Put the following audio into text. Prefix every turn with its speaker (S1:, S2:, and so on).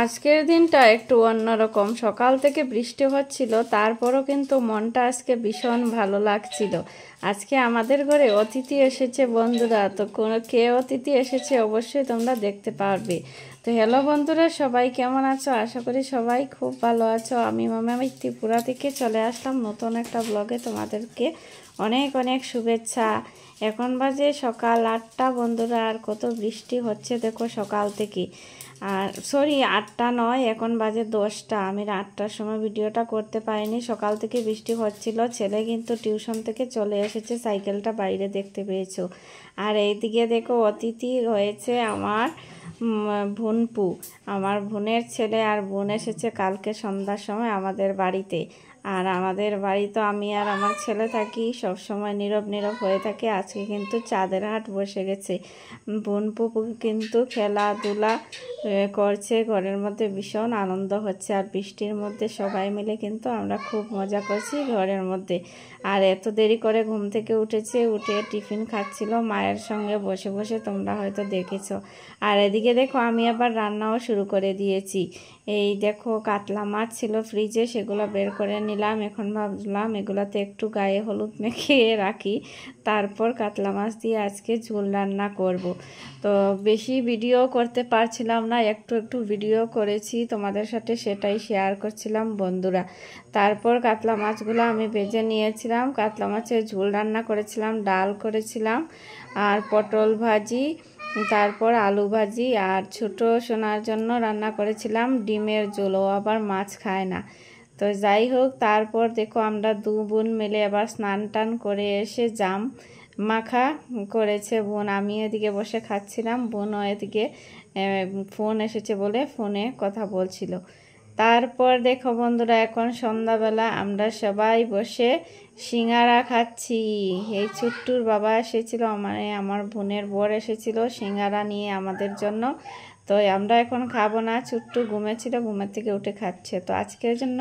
S1: আজকের দিনটা একটু অন্যরকম। সকাল থেকে বৃষ্টি হচ্ছিল, তারপরও কিন্তু মনটা আজকে ভীষণ ভালো লাগছিল। আজকে আমাদের ঘরে অতিথি এসেছে বন্ধুরা। তো কে অতিথি এসেছে অবশ্যই তোমরা দেখতে পারবে। তো হ্যালো বন্ধুরা, সবাই কেমন আছো? আশা করি সবাই খুব ভালো আছো। আমি ত্রিপুরা থেকে চলে আসলাম নতুন একটা ব্লগে। তোমাদেরকে অনেক অনেক শুভেচ্ছা। এখন বাজে সকাল 8টা বন্ধুরা, আর কত বৃষ্টি হচ্ছে দেখো সকাল থেকে। আর সরি, 8টা নয়, এখন বাজে 10টা। আমি 8টার সময় ভিডিওটা করতে পারিনি, সকাল থেকে বৃষ্টি হচ্ছিল। ছেলে কিন্তু টিউশন থেকে চলে এসেছে, সাইকেলটা বাইরে দেখতে পেয়েছো। আর এইদিকে দেখো অতিথি হয়েছে আমার বোনপু, আমার বোনের ছেলে আর বোন এসেছে কালকে সন্ধ্যার সময় আমাদের বাড়িতে। আর আমাদের বাড়ি তো আমি আর আমার ছেলে থাকি, সব সময় নীরব নীরব হয়ে থাকে। আজকে কিন্তু চাঁদের হাট বসে গেছে। বোনপু কিন্তু খেলাধুলা করছে, ঘরের মধ্যে ভীষণ আনন্দ হচ্ছে। আর বৃষ্টির মধ্যে সবাই মিলে কিন্তু আমরা খুব মজা করছি ঘরের মধ্যে। আর এত দেরি করে ঘুম থেকে উঠে টিফিন খাচ্ছিল মায়ের সঙ্গে বসে বসে, তোমরা হয়তো দেখেছো। আর এদিকে দেখো আমি আবার রান্নাও শুরু করে দিয়েছি। এই দেখো কাতলা মাছ ছিল ফ্রিজে, সেগুলো বের করে নিলাম। এখন ভাবলাম এগুলাতে একটু গায়ে হলুদ মেখে রাখি, তারপর কাতলা মাছ দিয়ে আজকে ঝোল রান্না করব। তো বেশি ভিডিও করতে পারছিলাম না, একটু একটু ভিডিও করেছি তোমাদের সাথে, সেটাই শেয়ার করছিলাম বন্ধুরা। তারপর কাতলা মাছগুলো আমি ভেজে নিয়েছিলাম, কাতলা মাছের ঝোল রান্না করেছিলাম, ডাল করেছিলাম, আর পটল ভাজি, তারপর আলু ভাজি, আর ছোট সোনার জন্য রান্না করেছিলাম ডিমের ঝোল। ও আবার মাছ খায় না। তো যাই হোক, তারপর দেখো আমরা দু বোন মিলে আবার স্নান টান করে এসে জাম মাখা করেছে বোন। আমি এদিকে বসে খাচ্ছিলাম, বোনও এদিকে ফোন এসেছে বলে ফোনে কথা বলছিল। তারপর দেখো বন্ধুরা, এখন সন্ধ্যাবেলা আমরা সবাই বসে সিঙ্গারা খাচ্ছি। এই ছোট্টুর বাবা এসেছিল, মানে আমার বোনের বর এসেছিল সিঙ্গারা নিয়ে আমাদের জন্য। তো আমরা এখন খাবো না, ছোট্টু ঘুমেছিল, ঘুমের থেকে উঠে খাচ্ছে। তো আজকের জন্য